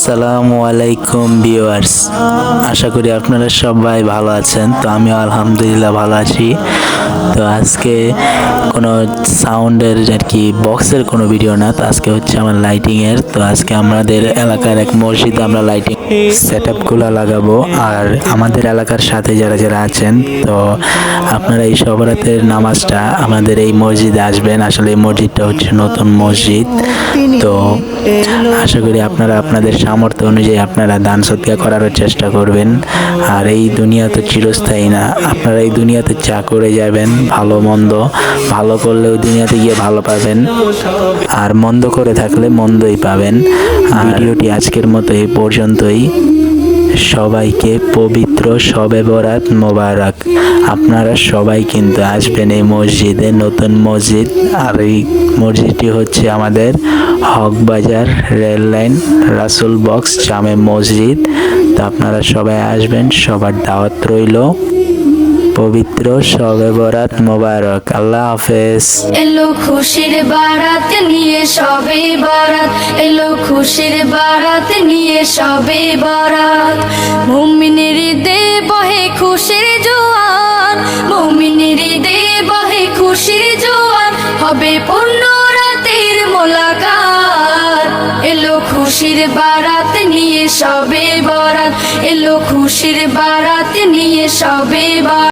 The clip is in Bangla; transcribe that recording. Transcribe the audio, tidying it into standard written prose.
আসসালামু আলাইকুম ভিউয়ার্স, আশা করি আপনারা সবাই ভালো আছেন। তো আমি আলহামদুলিল্লাহ ভালো আছি। তো আজকে কোনো সাউন্ডের আর কি বক্সের কোনো ভিডিও না, তো আজকে হচ্ছে আমার লাইটিংয়ের। তো আজকে আমাদের এলাকার এক মসজিদে আমরা লাইটিং সেট আপগুলো লাগাবো। আর আমাদের এলাকার সাথে যারা যারা আছেন, তো আপনারা এই শবে বরাতের নামাজটা আমাদের এই মসজিদে আসবেন। আসলে এই মসজিদটা হচ্ছে নতুন মসজিদ। তো আশা করি আপনারা আপনাদের সামর্থ্য অনুযায়ী আপনারা দান সদকা করার চেষ্টা করবেন। আর এই দুনিয়া তো চিরস্থায়ী না, আপনারা এই দুনিয়াতে চা করে যাবেন, ভালো মন্দ ভালো করলে ওই দুনিয়াতে গিয়ে ভালো পাবেন, আর মন্দ করে থাকলে মন্দই পাবেন। আর ভিডিওটি আজকের মতো এই পর্যন্তই। সবাইকে পবিত্র শবে বরাত মোবারক। আপনারা সবাই কিন্তু আসবেন এই মসজিদে, নতুন মসজিদ। আর এই মসজিদটি হচ্ছে আমাদের হকবাজার রেল লাইন রাসুল বক্স জামে মসজিদ। তো আপনারা সবাই আসবেন, সবার দাওয়াত রইল। পবিত্র শবে বরাত মোবারক। আল্লাহ হাফেজ। এলো খুশির বারাত নিয়ে সবে বরাত, এলো খুশির বারাত নিয়ে সবে বরাত। মুমিনের দে বহে খুশির জোয়ার, মুমিনের দে বহে খুশির জোয়ার, হবে পূর্ণ রাতের মোলাকাত। এলো খুশির বারাত নিয়ে সবে বরাত, এলো খুশির বারাত নিয়ে সবে বরাত।